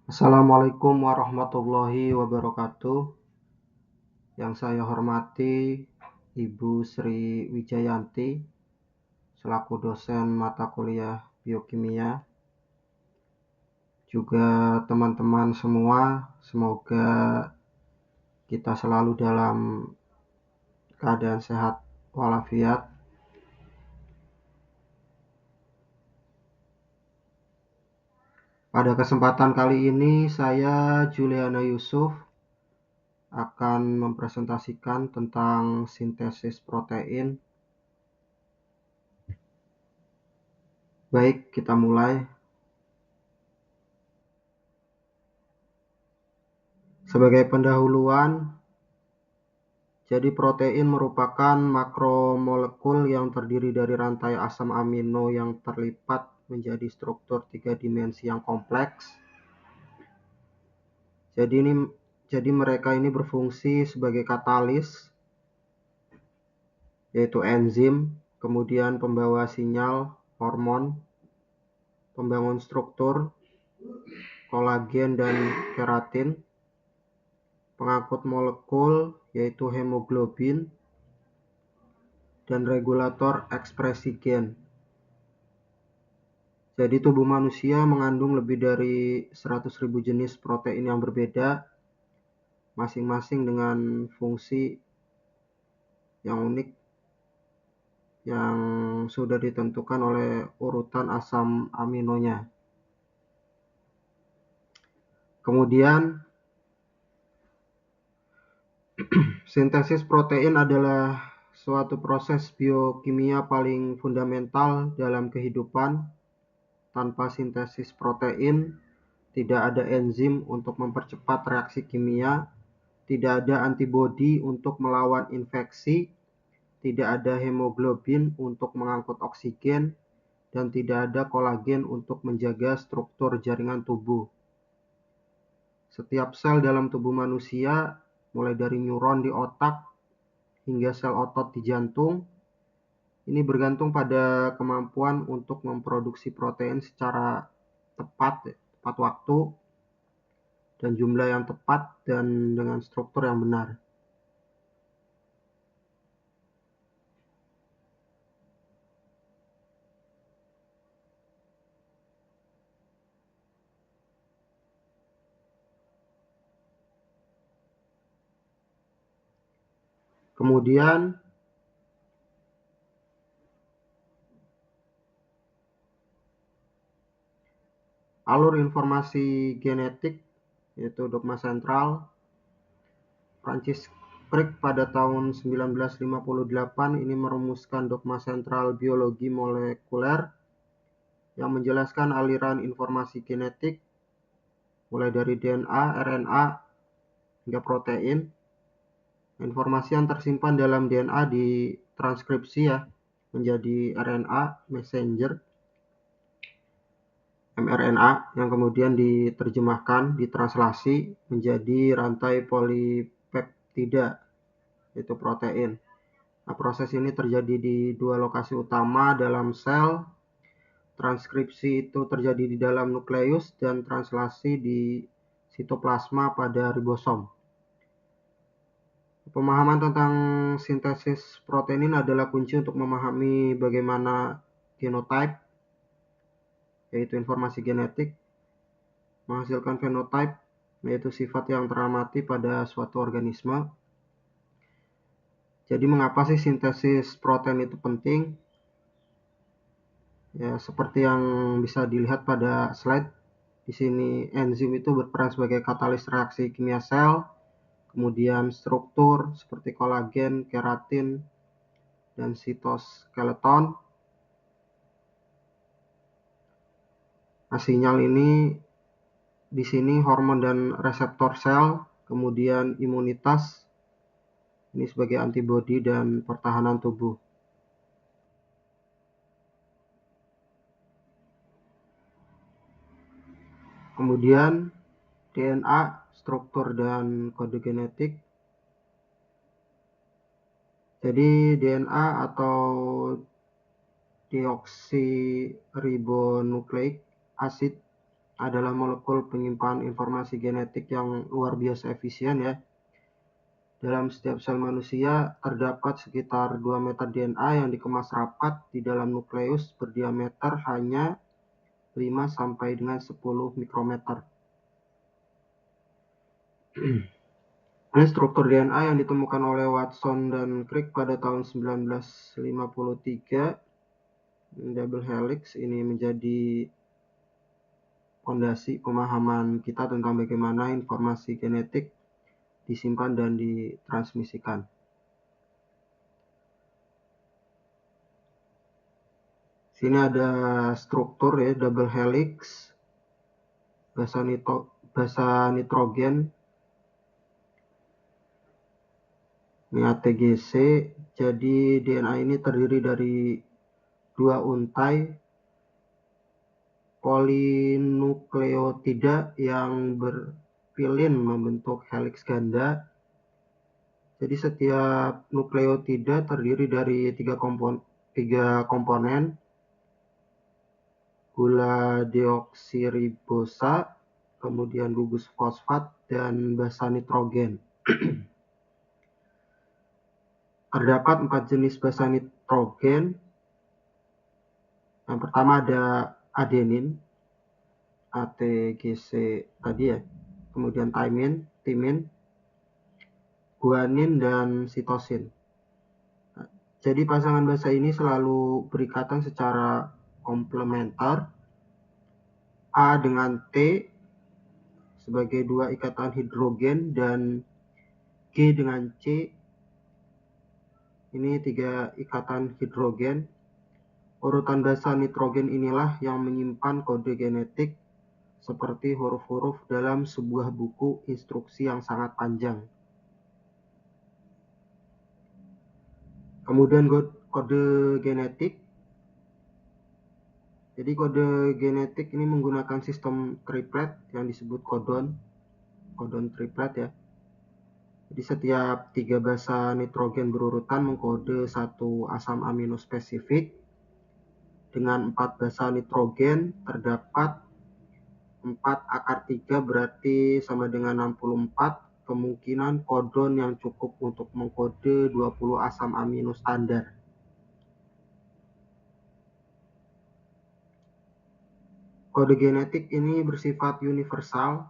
Assalamualaikum warahmatullahi wabarakatuh. Yang saya hormati Ibu Sri Wijayanti selaku dosen mata kuliah biokimia. Juga teman-teman semua, semoga kita selalu dalam keadaan sehat walafiat. Pada kesempatan kali ini saya Juliana Yusuf akan mempresentasikan tentang sintesis protein. Baik, kita mulai. Sebagai pendahuluan, jadi protein merupakan makromolekul yang terdiri dari rantai asam amino yang terlipat menjadi struktur 3 dimensi yang kompleks. Jadi mereka ini berfungsi sebagai katalis, yaitu enzim, kemudian pembawa sinyal, hormon, pembangun struktur, kolagen dan keratin, pengangkut molekul, yaitu hemoglobin, dan regulator ekspresi gen. Jadi tubuh manusia mengandung lebih dari 100.000 jenis protein yang berbeda, masing-masing dengan fungsi yang unik yang sudah ditentukan oleh urutan asam aminonya. Kemudian, sintesis protein adalah suatu proses biokimia paling fundamental dalam kehidupan. Tanpa sintesis protein, tidak ada enzim untuk mempercepat reaksi kimia, tidak ada antibodi untuk melawan infeksi, tidak ada hemoglobin untuk mengangkut oksigen, dan tidak ada kolagen untuk menjaga struktur jaringan tubuh. Setiap sel dalam tubuh manusia, mulai dari neuron di otak hingga sel otot di jantung, ini bergantung pada kemampuan untuk memproduksi protein secara tepat waktu, dan jumlah yang tepat, dan dengan struktur yang benar. Kemudian, alur informasi genetik, yaitu dogma sentral, Francis Crick pada tahun 1958 ini merumuskan dogma sentral biologi molekuler yang menjelaskan aliran informasi genetik mulai dari DNA, RNA, hingga protein. Informasi yang tersimpan dalam DNA ditranskripsi menjadi RNA messenger, mRNA, yang kemudian diterjemahkan, ditranslasi menjadi rantai polipeptida, yaitu protein. Nah, proses ini terjadi di dua lokasi utama dalam sel. Transkripsi itu terjadi di dalam nukleus dan translasi di sitoplasma pada ribosom. Pemahaman tentang sintesis protein adalah kunci untuk memahami bagaimana genotype, yaitu informasi genetik, menghasilkan fenotype, yaitu sifat yang teramati pada suatu organisme. Jadi mengapa sih sintesis protein itu penting? Ya, seperti yang bisa dilihat pada slide di sini, enzim itu berperan sebagai katalis reaksi kimia sel, kemudian struktur seperti kolagen, keratin, dan sitoskeleton. Nah, sinyal ini di sini hormon dan reseptor sel, kemudian imunitas, ini sebagai antibodi dan pertahanan tubuh. Kemudian DNA, struktur dan kode genetik. Jadi DNA atau deoksiribonukleik acid adalah molekul penyimpan informasi genetik yang luar biasa efisien ya. Dalam setiap sel manusia terdapat sekitar 2 meter DNA yang dikemas rapat di dalam nukleus berdiameter hanya 5 sampai dengan 10 mikrometer. Ini struktur DNA yang ditemukan oleh Watson dan Crick pada tahun 1953. Double helix ini menjadi fondasi pemahaman kita tentang bagaimana informasi genetik disimpan dan ditransmisikan. Sini ada struktur ya, double helix, basa nitrogen, ini ATGC. Jadi DNA ini terdiri dari 2 untai polinukleotida yang berpilin membentuk heliks ganda. Jadi setiap nukleotida terdiri dari 3 komponen, gula deoksiribosa, kemudian gugus fosfat, dan basa nitrogen. Terdapat 4 jenis basa nitrogen. Yang pertama ada adenin, ATGC tadi ya, kemudian timin, guanin, dan sitosin. Jadi pasangan basa ini selalu berikatan secara komplementer, A dengan T sebagai 2 ikatan hidrogen dan G dengan C ini 3 ikatan hidrogen. Urutan basa nitrogen inilah yang menyimpan kode genetik seperti huruf-huruf dalam sebuah buku instruksi yang sangat panjang. Kemudian kode genetik. Jadi kode genetik ini menggunakan sistem triplet yang disebut kodon triplet ya. Jadi setiap 3 basa nitrogen berurutan mengkode 1 asam amino spesifik. Dengan 4 basa nitrogen terdapat 4 akar 3 berarti sama dengan 64 kemungkinan kodon yang cukup untuk mengkode 20 asam amino standar. Kode genetik ini bersifat universal,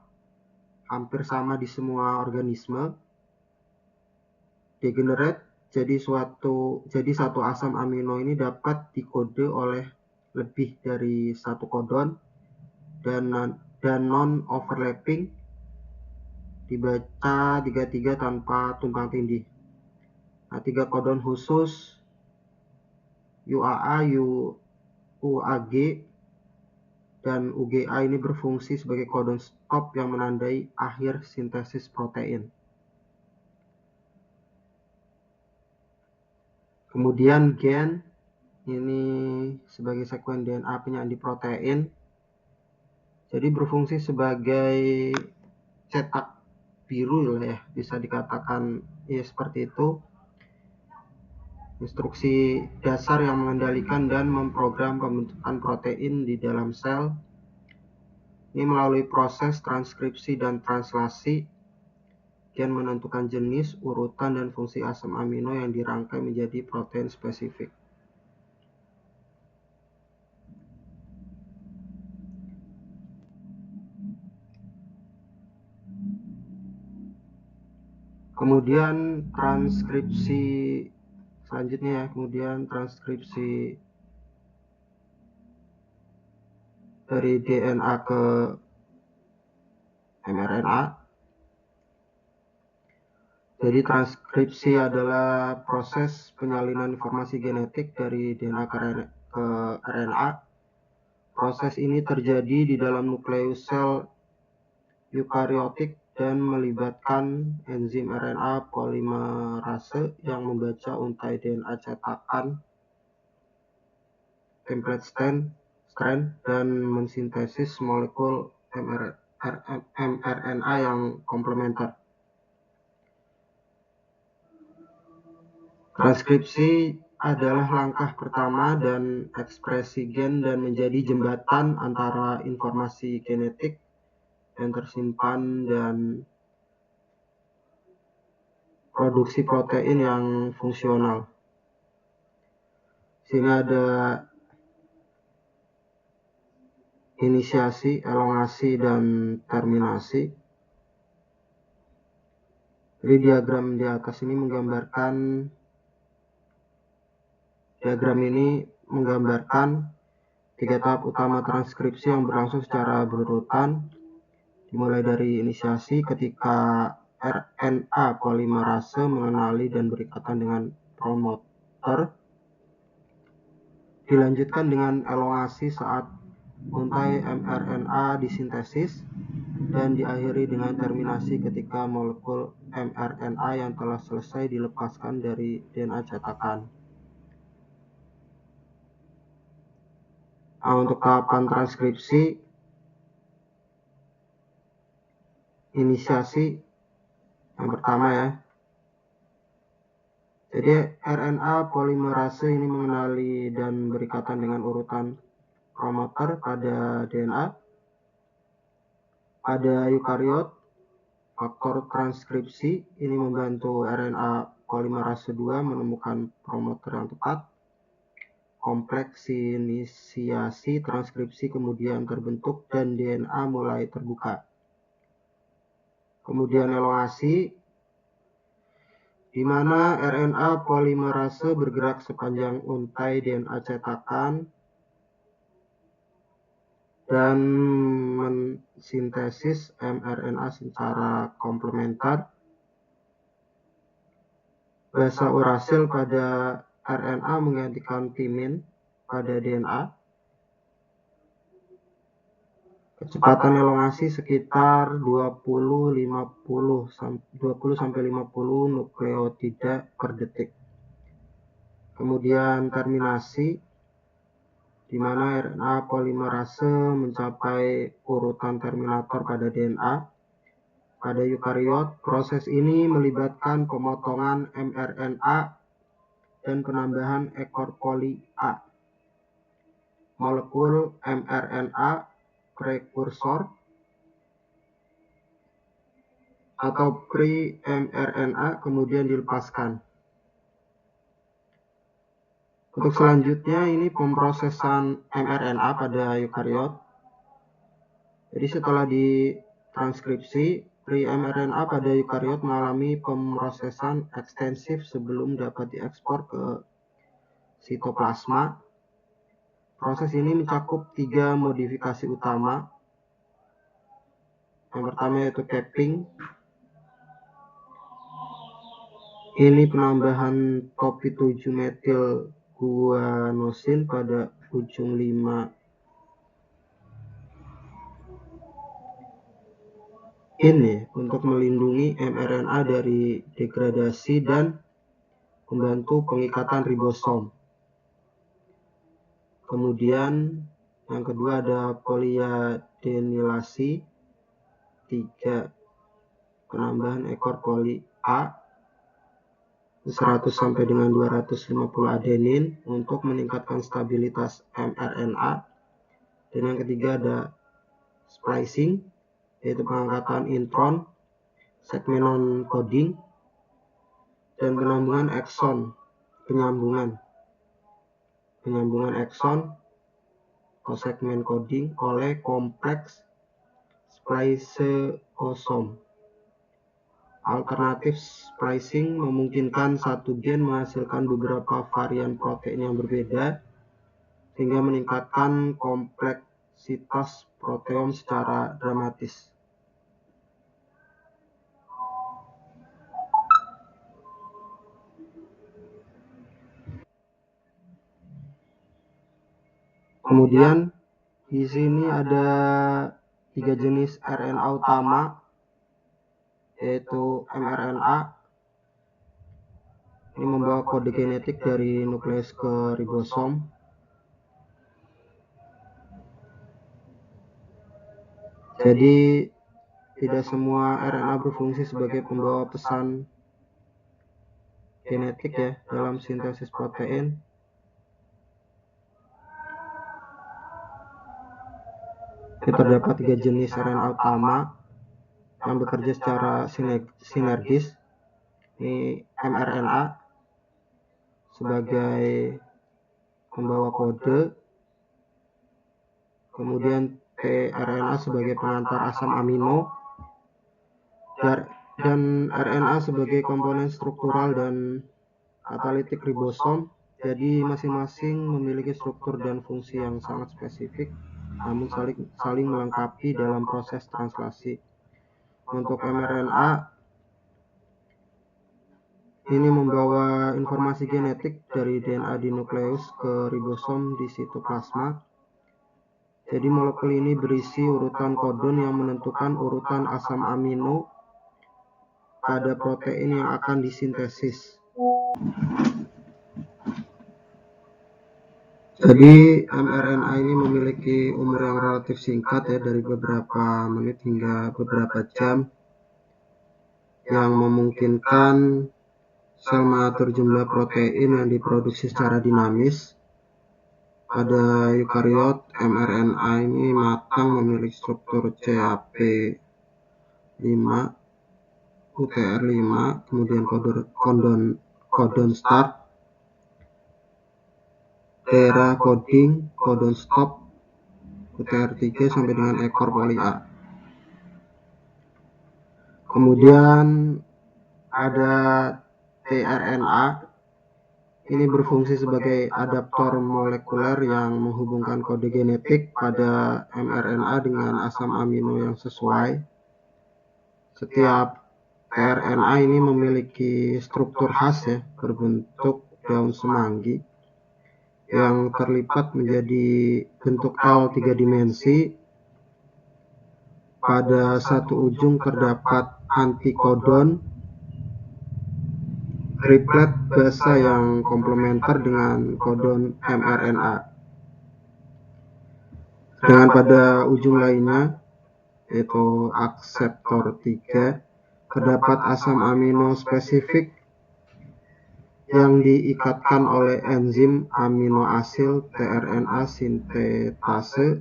hampir sama di semua organisme. Degenerate, jadi satu asam amino ini dapat dikode oleh lebih dari 1 kodon, dan non-overlapping dibaca 33 tanpa tumpang tindih. Nah, 3 kodon khusus UAA, UAG, dan UGA ini berfungsi sebagai kodon stop yang menandai akhir sintesis protein. Kemudian gen ini sebagai sekuen DNA penyandi protein. Jadi berfungsi sebagai cetak biru ya, bisa dikatakan ya seperti itu. Instruksi dasar yang mengendalikan dan memprogram pembentukan protein di dalam sel. Ini melalui proses transkripsi dan translasi, gen menentukan jenis, urutan, dan fungsi asam amino yang dirangkai menjadi protein spesifik. Kemudian transkripsi selanjutnya ya, transkripsi dari DNA ke mRNA. Jadi transkripsi adalah proses penyalinan informasi genetik dari DNA ke RNA. Proses ini terjadi di dalam nukleus sel eukariotik dan melibatkan enzim RNA polimerase yang membaca untai DNA cetakan template strand dan mensintesis molekul mRNA yang komplementer. Transkripsi adalah langkah pertama dan ekspresi gen dan menjadi jembatan antara informasi genetik yang tersimpan dan produksi protein yang fungsional. Sini ada inisiasi, elongasi, dan terminasi. Jadi diagram di atas ini menggambarkan tiga tahap utama transkripsi yang berlangsung secara berurutan, dimulai dari inisiasi ketika RNA polimerase mengenali dan berikatan dengan promoter, dilanjutkan dengan elongasi saat untai mRNA disintesis, dan diakhiri dengan terminasi ketika molekul mRNA yang telah selesai dilepaskan dari DNA cetakan. Nah, untuk tahapan transkripsi, inisiasi yang pertama ya. Jadi RNA polimerase ini mengenali dan berikatan dengan urutan promoter pada DNA. Pada eukariot, faktor transkripsi ini membantu RNA polimerase 2 menemukan promoter yang tepat. Kompleks inisiasi transkripsi kemudian terbentuk dan DNA mulai terbuka. Kemudian elongasi, di mana RNA polimerase bergerak sepanjang untai DNA cetakan dan mensintesis mRNA secara komplementer. Basa urasil pada RNA menggantikan timin pada DNA. Kecepatan elongasi sekitar 20-50 nukleotida per detik. Kemudian terminasi, di mana RNA polimerase mencapai urutan terminator pada DNA. Pada eukariot, proses ini melibatkan pemotongan mRNA dan penambahan ekor poli A. Molekul mRNA prekursor atau pre-mRNA kemudian dilepaskan. Untuk selanjutnya ini pemrosesan mRNA pada eukariot. Jadi setelah ditranskripsi, pre-mRNA pada eukariot mengalami pemrosesan ekstensif sebelum dapat diekspor ke sitoplasma. Proses ini mencakup 3 modifikasi utama. Yang pertama yaitu capping. Ini penambahan topi 7 metil guanosin pada ujung 5 ini untuk melindungi mRNA dari degradasi dan membantu pengikatan ribosom. Kemudian yang kedua ada poliadenilasi 3, penambahan ekor poli A 100 sampai dengan 250 adenin untuk meningkatkan stabilitas mRNA. Dan yang ketiga ada splicing, yaitu pengangkatan intron, segmen non-coding, dan penyambungan ekson, penyambungan ekson atau segmen coding oleh kompleks spliceosom. Alternatif splicing memungkinkan satu gen menghasilkan beberapa varian protein yang berbeda, sehingga meningkatkan kompleksitas proteom secara dramatis. Kemudian di sini ada 3 jenis RNA utama, yaitu mRNA. Ini membawa kode genetik dari nukleus ke ribosom. Jadi tidak semua RNA berfungsi sebagai pembawa pesan genetik ya dalam sintesis protein. Terdapat 3 jenis RNA utama yang bekerja secara sinergis. Ini mRNA sebagai pembawa kode, kemudian tRNA sebagai pengantar asam amino, dan RNA sebagai komponen struktural dan katalitik ribosom. Jadi masing-masing memiliki struktur dan fungsi yang sangat spesifik, namun saling melengkapi dalam proses translasi. Untuk mRNA ini membawa informasi genetik dari DNA di nukleus ke ribosom di sitoplasma. Jadi molekul ini berisi urutan kodon yang menentukan urutan asam amino pada protein yang akan disintesis. Jadi mRNA ini memiliki umur yang relatif singkat ya, dari beberapa menit hingga beberapa jam, yang memungkinkan sel mengatur jumlah protein yang diproduksi secara dinamis. Pada eukariot, mRNA ini matang memiliki struktur CAP5, UTR5, kemudian codon start, daerah coding, codon stop, UTR3 sampai dengan ekor poli A. Kemudian ada tRNA, ini berfungsi sebagai adaptor molekuler yang menghubungkan kode genetik pada mRNA dengan asam amino yang sesuai. Setiap tRNA ini memiliki struktur khas ya, berbentuk daun semanggi yang terlipat menjadi bentuk L 3 dimensi. Pada satu ujung terdapat antikodon triplet basa yang komplementer dengan kodon mRNA. Dengan pada ujung lainnya, yaitu akseptor 3, terdapat asam amino spesifik yang diikatkan oleh enzim aminoasil tRNA sintetase.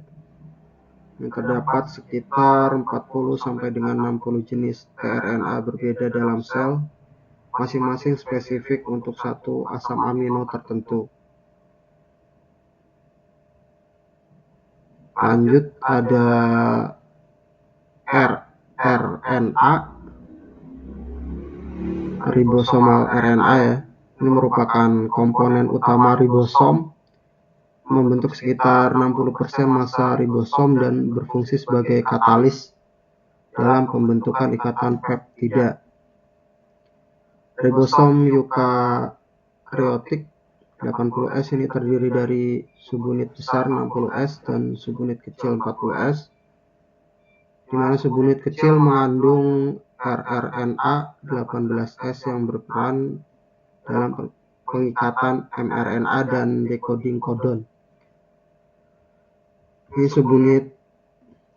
Terdapat sekitar 40 sampai dengan 60 jenis tRNA berbeda dalam sel, masing-masing spesifik untuk satu asam amino tertentu. Lanjut ada rRNA, ribosomal RNA ya. Ini merupakan komponen utama ribosom, membentuk sekitar 60% massa ribosom dan berfungsi sebagai katalis dalam pembentukan ikatan peptida. Ribosom eukariotik 80S ini terdiri dari subunit besar 60S dan subunit kecil 40S, di mana subunit kecil mengandung rRNA 18S yang berperan dalam pengikatan mRNA dan decoding kodon. Di subunit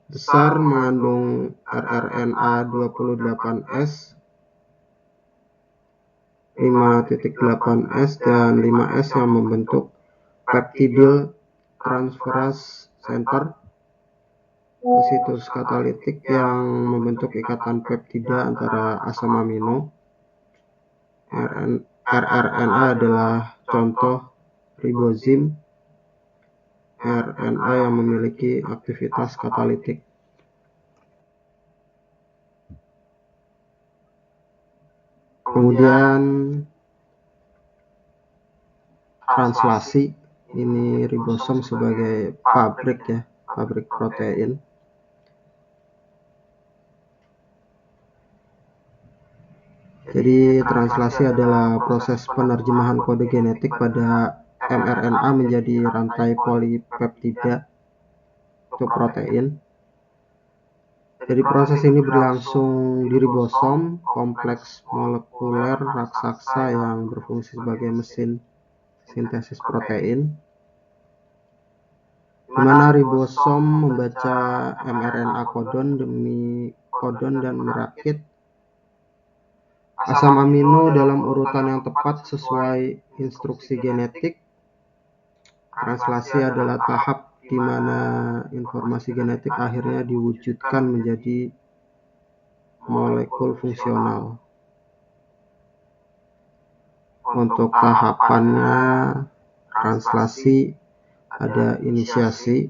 besar mengandung rRNA 28S, 5.8S dan 5S yang membentuk peptidyl transferase center, situs katalitik yang membentuk ikatan peptida antara asam amino. rRNA adalah contoh ribozim RNA yang memiliki aktivitas katalitik. Kemudian translasi, ini ribosom sebagai pabrik ya, pabrik protein. Jadi translasi adalah proses penerjemahan kode genetik pada mRNA menjadi rantai polipeptida untuk protein. Jadi proses ini berlangsung di ribosom, kompleks molekuler raksasa yang berfungsi sebagai mesin sintesis protein, di mana ribosom membaca mRNA kodon demi kodon dan merakit asam amino dalam urutan yang tepat sesuai instruksi genetik. Translasi adalah tahap di mana informasi genetik akhirnya diwujudkan menjadi molekul fungsional. Untuk tahapannya translasi ada inisiasi,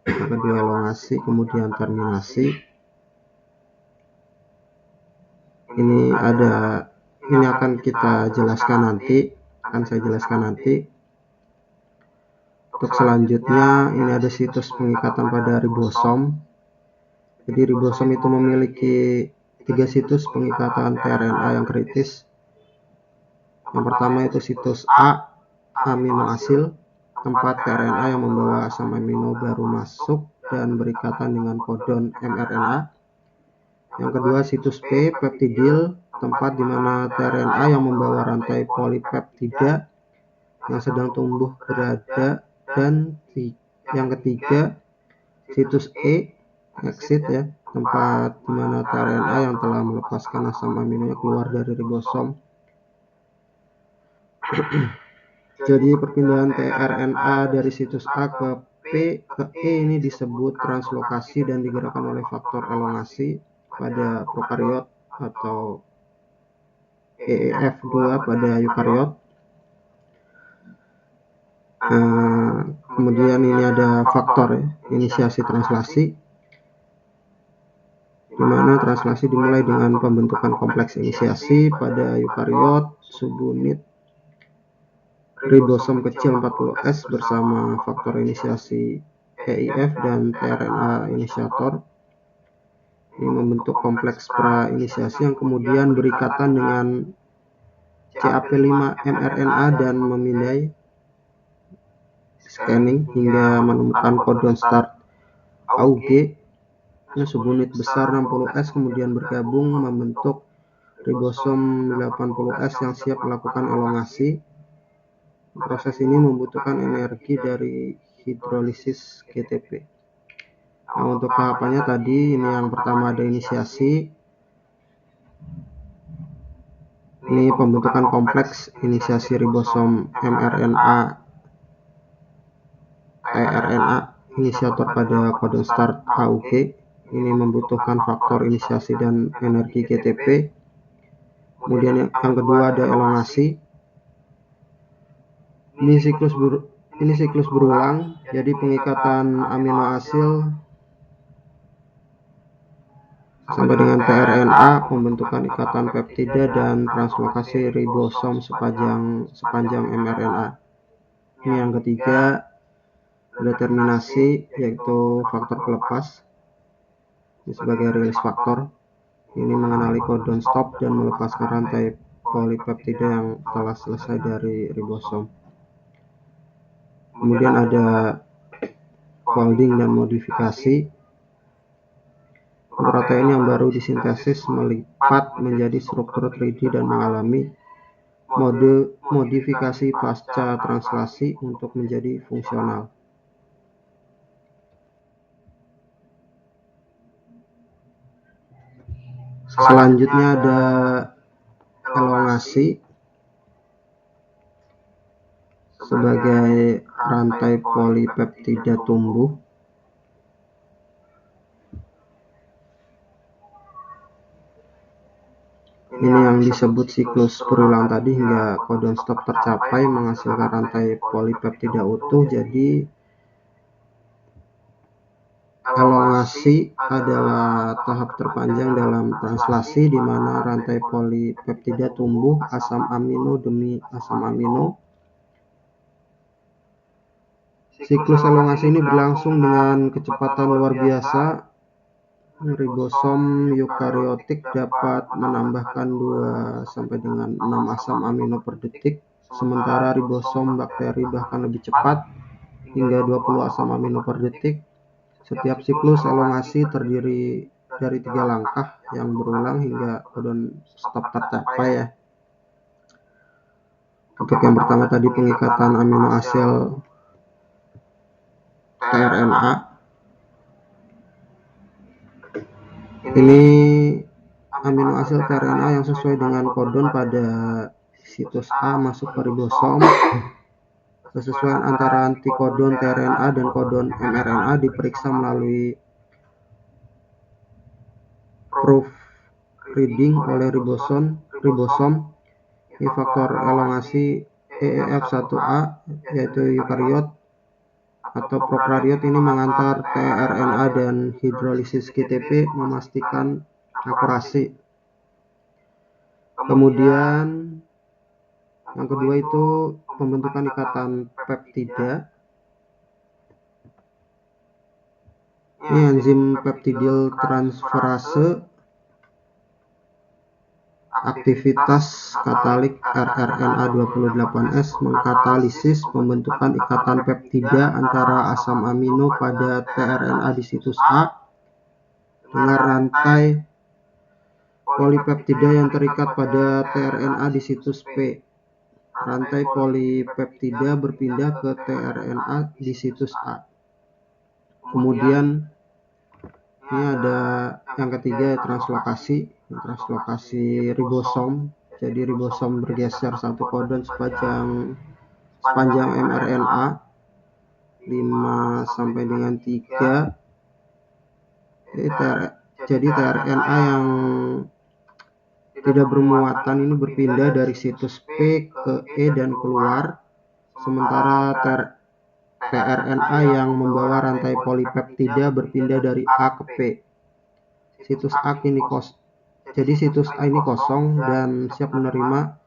yang kedua elongasi, kemudian terminasi. Ini akan kita jelaskan nanti, saya jelaskan nanti. Untuk selanjutnya ini ada situs pengikatan pada ribosom. Jadi ribosom itu memiliki 3 situs pengikatan tRNA yang kritis. Yang pertama itu situs A, amino asil, tempat tRNA yang membawa asam amino baru masuk dan berikatan dengan kodon mRNA. Yang kedua situs P, peptidil, tempat di mana tRNA yang membawa rantai polipeptida yang sedang tumbuh berada, dan yang ketiga situs E, exit ya, tempat di mana tRNA yang telah melepaskan asam aminonya keluar dari ribosom. Jadi perpindahan tRNA dari situs A ke P ke E ini disebut translokasi dan digerakkan oleh faktor elongasi pada prokariot atau EEF2 pada eukariot. Kemudian ini ada faktor inisiasi translasi, di mana translasi dimulai dengan pembentukan kompleks inisiasi pada eukariot subunit ribosom kecil 40S bersama faktor inisiasi EIF dan tRNA inisiator. Ini membentuk kompleks pra-inisiasi yang kemudian berikatan dengan CAP5 mRNA dan memindai scanning hingga menemukan kodon start AUG. Subunit besar 60S kemudian bergabung membentuk ribosom 80S yang siap melakukan elongasi. Proses ini membutuhkan energi dari hidrolisis GTP. Nah, untuk tahapannya tadi ini yang pertama ada inisiasi. Ini pembentukan kompleks inisiasi ribosom mRNA tRNA inisiator pada kodon start AUG. Ini membutuhkan faktor inisiasi dan energi GTP. Kemudian yang kedua ada elongasi. Ini siklus berulang. Jadi pengikatan amino asil sampai dengan tRNA, pembentukan ikatan peptida dan translokasi ribosom sepanjang mRNA. Ini yang ketiga ada terminasi, yaitu faktor pelepas. Ini sebagai rilis faktor. Ini mengenali kodon stop dan melepaskan rantai polipeptida yang telah selesai dari ribosom. Kemudian ada folding dan modifikasi. Protein yang baru disintesis melipat menjadi struktur 3D dan mengalami modifikasi pasca translasi untuk menjadi fungsional. Selanjutnya ada elongasi sebagai rantai polipeptida tumbuh. Ini yang disebut siklus berulang tadi hingga kodon stop tercapai menghasilkan rantai polipeptida utuh. Jadi elongasi adalah tahap terpanjang dalam translasi di mana rantai polipeptida tumbuh asam amino demi asam amino. Siklus elongasi ini berlangsung dengan kecepatan luar biasa. Ribosom eukariotik dapat menambahkan 2 sampai dengan 6 asam amino per detik, sementara ribosom bakteri bahkan lebih cepat hingga 20 asam amino per detik. Setiap siklus elongasi terdiri dari 3 langkah yang berulang hingga kodon stop tercapai ya. Untuk yang pertama tadi pengikatan amino asil tRNA. Ini amino asid tRNA yang sesuai dengan kodon pada situs A masuk ke ribosom. Kesesuaian antara antikodon tRNA dan kodon mRNA diperiksa melalui proofreading oleh ribosom. Ini faktor elongasi EEF1A yaitu eukariot atau prokariot ini mengantar tRNA dan hidrolisis GTP memastikan akurasi. Kemudian yang kedua itu pembentukan ikatan peptida. Ini enzim peptidil transferase, aktivitas katalik rRNA28S mengkatalisis pembentukan ikatan peptida antara asam amino pada tRNA di situs A dengan rantai polipeptida yang terikat pada tRNA di situs P. Rantai polipeptida berpindah ke tRNA di situs A. Kemudian ini ada yang ketiga, translokasi ribosom. Jadi ribosom bergeser satu kodon sepanjang mRNA 5 sampai dengan 3. Jadi tRNA yang tidak bermuatan ini berpindah dari situs P ke E dan keluar, sementara tRNA yang membawa rantai polipeptida berpindah dari A ke P. Situs A ini kosong dan siap menerima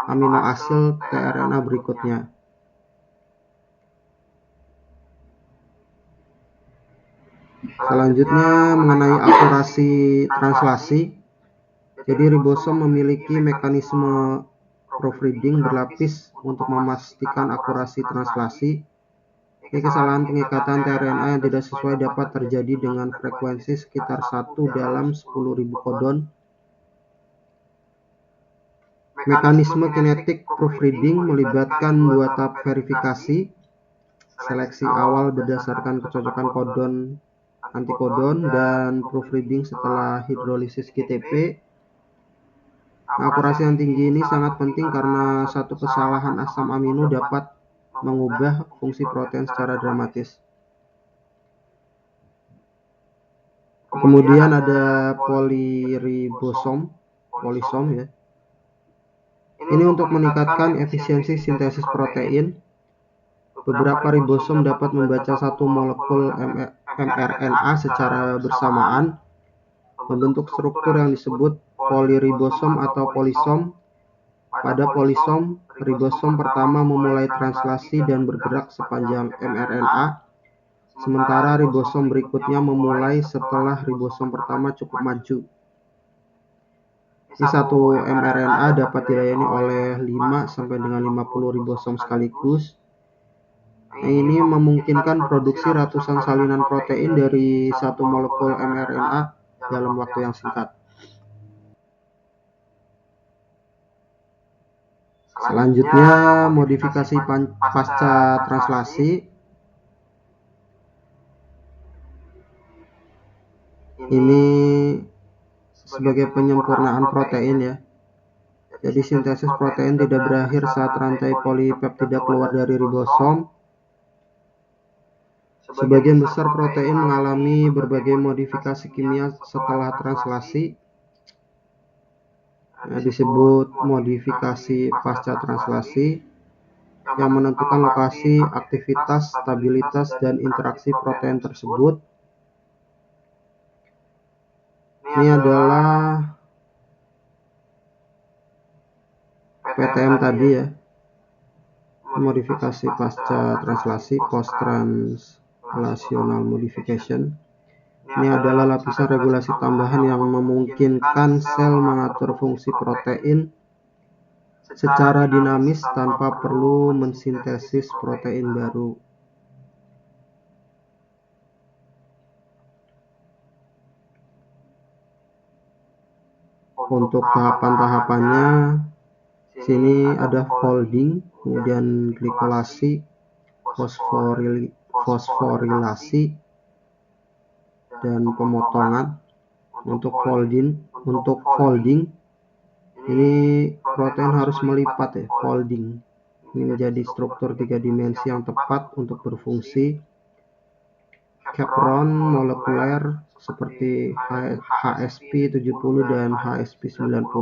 amino asid tRNA berikutnya. Selanjutnya mengenai akurasi translasi. Jadi ribosom memiliki mekanisme proofreading berlapis untuk memastikan akurasi translasi. Ini kesalahan pengikatan tRNA yang tidak sesuai dapat terjadi dengan frekuensi sekitar 1 dalam 10.000 kodon. Mekanisme kinetik proofreading melibatkan 2 tahap verifikasi. Seleksi awal berdasarkan kecocokan kodon antikodon dan proofreading setelah hidrolisis GTP. Akurasi yang tinggi ini sangat penting karena satu kesalahan asam amino dapat mengubah fungsi protein secara dramatis. Kemudian ada polisom ya. Ini untuk meningkatkan efisiensi sintesis protein. Beberapa ribosom dapat membaca satu molekul mRNA secara bersamaan, membentuk struktur yang disebut poliribosom atau polisom. Pada polisom, ribosom pertama memulai translasi dan bergerak sepanjang mRNA, sementara ribosom berikutnya memulai setelah ribosom pertama cukup maju. Ini satu mRNA dapat dilayani oleh 5 sampai dengan 50 ribosom sekaligus. Ini memungkinkan produksi ratusan salinan protein dari satu molekul mRNA dalam waktu yang singkat. Selanjutnya, modifikasi pasca translasi. Ini sebagai penyempurnaan protein ya. Jadi sintesis protein tidak berakhir saat rantai polipeptida keluar dari ribosom. Sebagian besar protein mengalami berbagai modifikasi kimia setelah translasi. Disebut modifikasi pasca translasi yang menentukan lokasi, aktivitas, stabilitas, dan interaksi protein tersebut. Ini adalah PTM tadi ya, modifikasi pasca translasi, post translational modification. Ini adalah lapisan regulasi tambahan yang memungkinkan sel mengatur fungsi protein secara dinamis tanpa perlu mensintesis protein baru. Untuk tahapan-tahapannya, sini ada folding, kemudian glikolasi, fosforilasi, dan pemotongan. Untuk folding untuk folding, ini protein harus melipat ya, folding. Ini menjadi struktur 3 dimensi yang tepat untuk berfungsi. Chevron molekuler seperti HSP70 dan HSP90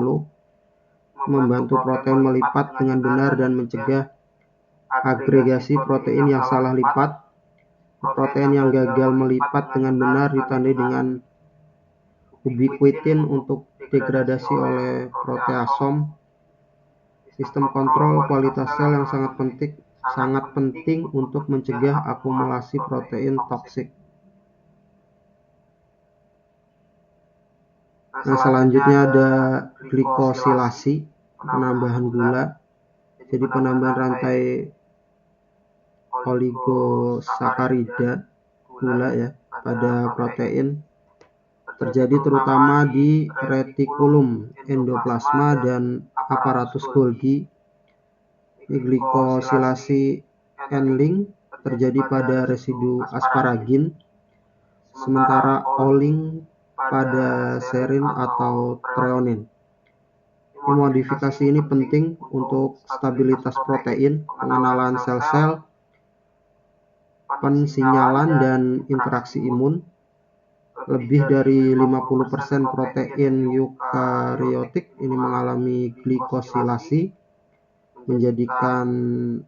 membantu protein melipat dengan benar dan mencegah agregasi protein yang salah lipat. Protein yang gagal melipat dengan benar ditandai dengan ubiquitin untuk degradasi oleh proteasom. Sistem kontrol kualitas sel yang sangat penting untuk mencegah akumulasi protein toksik. Nah, selanjutnya ada glikosilasi, penambahan gula. Jadi penambahan rantai oligosakarida gula ya pada protein terjadi terutama di retikulum endoplasma dan aparatus Golgi. Glikosilasi N-link terjadi pada residu asparagin, sementara O-link pada serin atau treonin. Modifikasi ini penting untuk stabilitas protein, pengenalan sel-sel, pensinyalan dan interaksi imun. Lebih dari 50% protein eukariotik ini mengalami glikosilasi, menjadikannya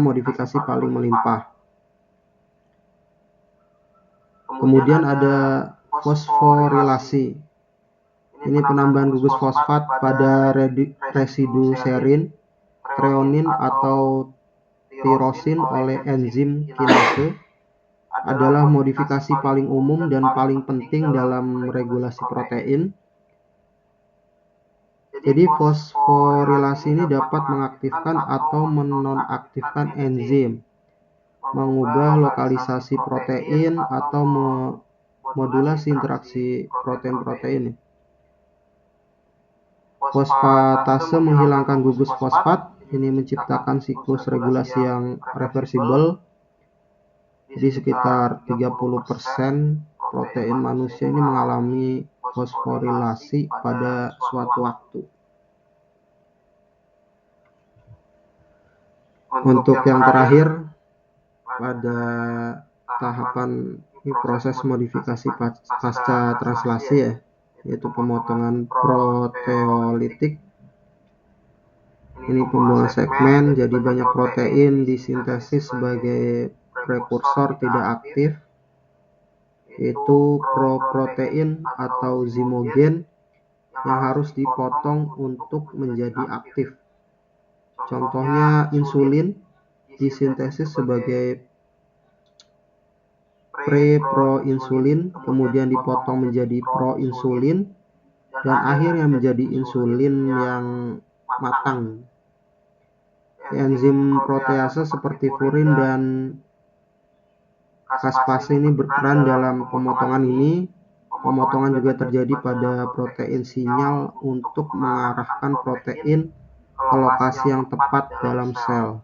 modifikasi paling melimpah. Kemudian ada fosforilasi. Ini penambahan gugus fosfat pada residu serin, treonin atau tirosin oleh enzim kinase adalah modifikasi paling umum dan paling penting dalam regulasi protein. Jadi fosforilasi ini dapat mengaktifkan atau menonaktifkan enzim, mengubah lokalisasi protein atau memodulasi interaksi protein-protein. Fosfatase menghilangkan gugus fosfat, ini menciptakan siklus regulasi yang reversibel. Jadi sekitar 30% protein manusia ini mengalami fosforilasi pada suatu waktu. Untuk yang terakhir, pada tahapan proses modifikasi pasca translasi ya, yaitu pemotongan proteolitik. Ini pembuangan segmen, jadi banyak protein disintesis sebagai prekursor tidak aktif, yaitu proprotein atau zimogen yang harus dipotong untuk menjadi aktif. Contohnya insulin disintesis sebagai pre-proinsulin, kemudian dipotong menjadi proinsulin, dan akhirnya menjadi insulin yang matang. Enzim protease seperti furin dan caspase ini berperan dalam pemotongan ini. Pemotongan juga terjadi pada protein sinyal untuk mengarahkan protein ke lokasi yang tepat dalam sel.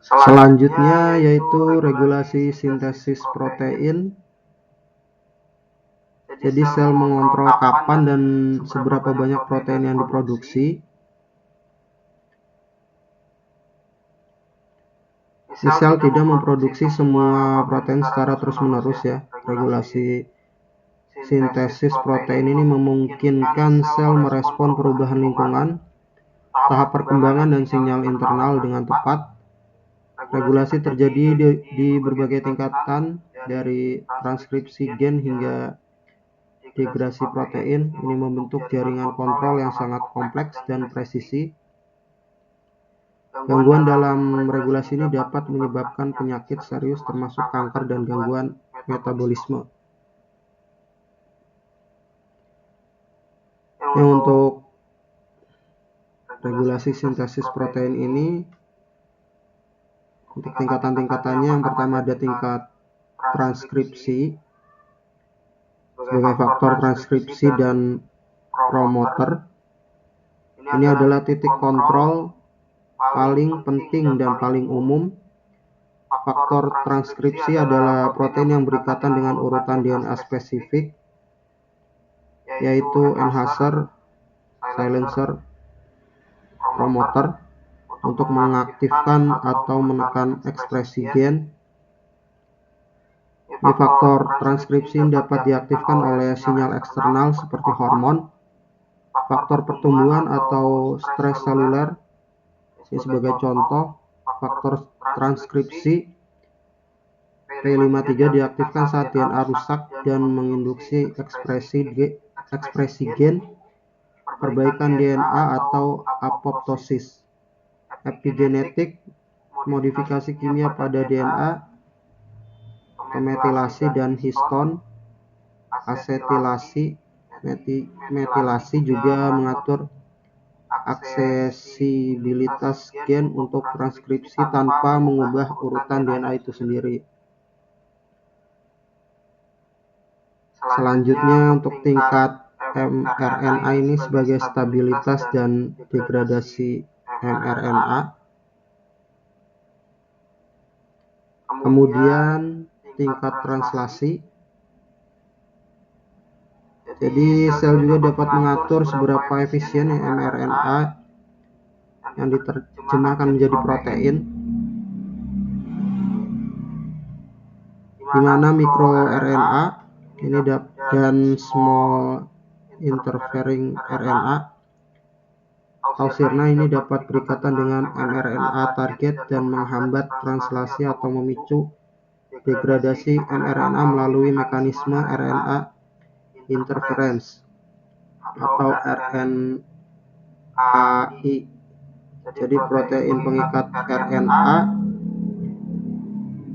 Selanjutnya yaitu regulasi sintesis protein. Jadi sel mengontrol kapan dan seberapa banyak protein yang diproduksi. Si sel tidak memproduksi semua protein secara terus-menerus ya. Regulasi sintesis protein ini memungkinkan sel merespon perubahan lingkungan, tahap perkembangan dan sinyal internal dengan tepat. Regulasi terjadi di berbagai tingkatan, dari transkripsi gen hingga degradasi protein. Ini membentuk jaringan kontrol yang sangat kompleks dan presisi. Gangguan dalam regulasi ini dapat menyebabkan penyakit serius termasuk kanker dan gangguan metabolisme. Untuk regulasi sintesis protein ini, untuk tingkatan-tingkatannya, yang pertama ada tingkat transkripsi, sebagai faktor transkripsi dan promoter. Ini adalah titik kontrol paling penting dan paling umum. Faktor transkripsi adalah protein yang berikatan dengan urutan DNA spesifik, yaitu enhancer, silencer, promoter, untuk mengaktifkan atau menekan ekspresi gen. Ini faktor transkripsi dapat diaktifkan oleh sinyal eksternal seperti hormon, faktor pertumbuhan atau stres seluler. Ini sebagai contoh, faktor transkripsi P53 diaktifkan saat DNA rusak dan menginduksi ekspresi gen, perbaikan DNA atau apoptosis. Epigenetik, modifikasi kimia pada DNA, metilasi dan histon, asetilasi, metilasi juga mengatur aksesibilitas gen untuk transkripsi tanpa mengubah urutan DNA itu sendiri. Selanjutnya untuk tingkat mRNA ini sebagai stabilitas dan degradasi mRNA. Kemudian tingkat translasi. Jadi sel juga dapat mengatur seberapa efisien mRNA yang diterjemahkan menjadi protein, di mana mikroRNA ini dan small interfering RNA atau sirna ini dapat berikatan dengan mRNA target dan menghambat translasi atau memicu degradasi mRNA melalui mekanisme RNA interference atau RNAi. Jadi protein pengikat RNA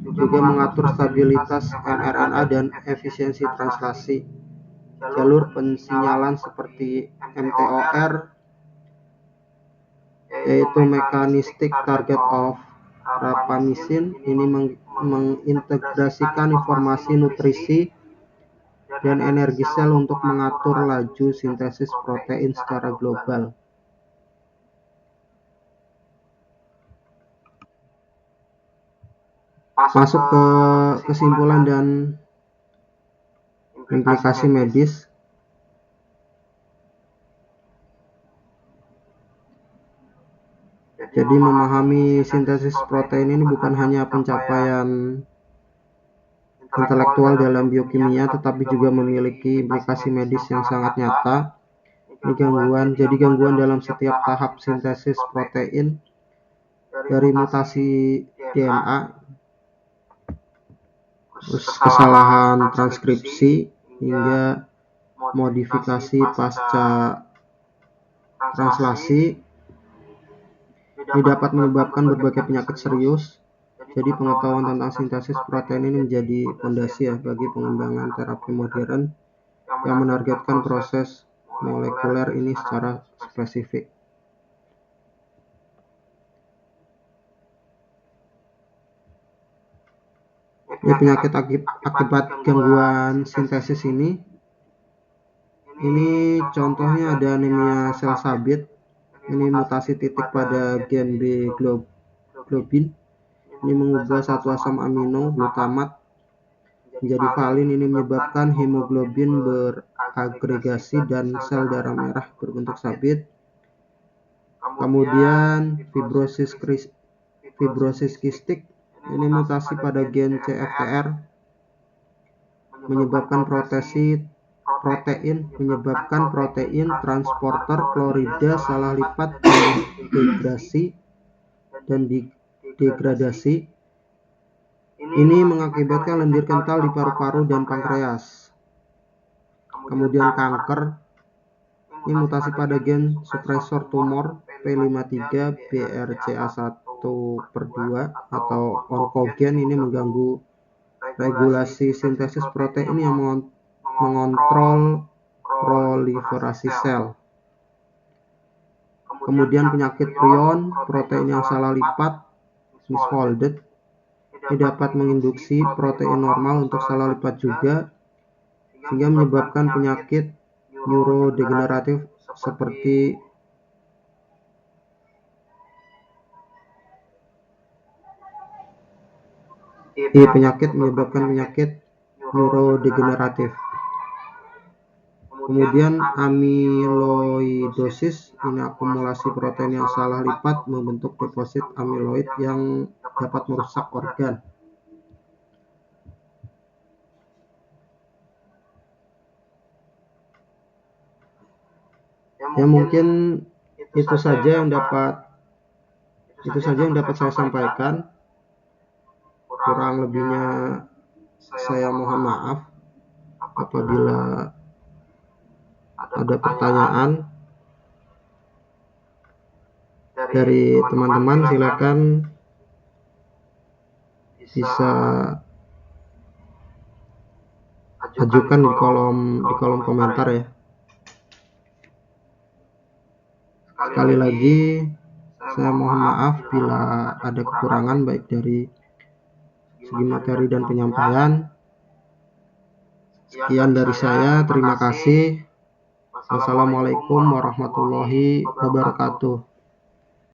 juga mengatur stabilitas mRNA dan efisiensi translasi. Jalur pensinyalan seperti mTOR, yaitu mechanistic target of rapamycin, ini mengintegrasikan informasi nutrisi dan energi sel untuk mengatur laju sintesis protein secara global. Masuk ke kesimpulan dan implikasi medis. Jadi memahami sintesis protein ini bukan hanya pencapaian intelektual dalam biokimia, tetapi juga memiliki implikasi medis yang sangat nyata. Jadi gangguan dalam setiap tahap sintesis protein, dari mutasi DNA, kesalahan transkripsi, hingga modifikasi pasca translasi. Ini dapat menyebabkan berbagai penyakit serius. Jadi pengetahuan tentang sintesis protein ini menjadi fondasi bagi pengembangan terapi modern yang menargetkan proses molekuler ini secara spesifik. Ini penyakit akibat gangguan sintesis ini contohnya ada anemia sel sabit. Ini mutasi titik pada gen B globin. Ini mengubah satu asam amino glutamat menjadi valin. Ini menyebabkan hemoglobin beragregasi dan sel darah merah berbentuk sabit. Kemudian fibrosis kistik. Ini mutasi pada gen CFTR menyebabkan protein transporter klorida salah lipat dan degradasi. Ini mengakibatkan lendir kental di paru-paru dan pankreas. Kemudian kanker. Ini mutasi pada gen suppresor tumor P53 BRCA1/2 atau oncogen. Ini mengganggu regulasi sintesis protein yang mengontrol proliferasi sel. Kemudian penyakit prion, protein yang salah lipat, misfolded, ini dapat menginduksi protein normal untuk salah lipat juga, sehingga menyebabkan penyakit neurodegeneratif seperti menyebabkan penyakit neurodegeneratif. Kemudian amiloidosis, ini akumulasi protein yang salah lipat membentuk deposit amiloid yang dapat merusak organ. Ya mungkin itu saja yang dapat saya sampaikan. Kurang lebihnya saya mohon maaf. Apabila ada pertanyaan dari teman-teman, silakan bisa ajukan di kolom komentar ya. Sekali lagi saya mohon maaf bila ada kekurangan baik dari segi materi dan penyampaian. Sekian dari saya, terima kasih. Wassalamualaikum warahmatullahi wabarakatuh.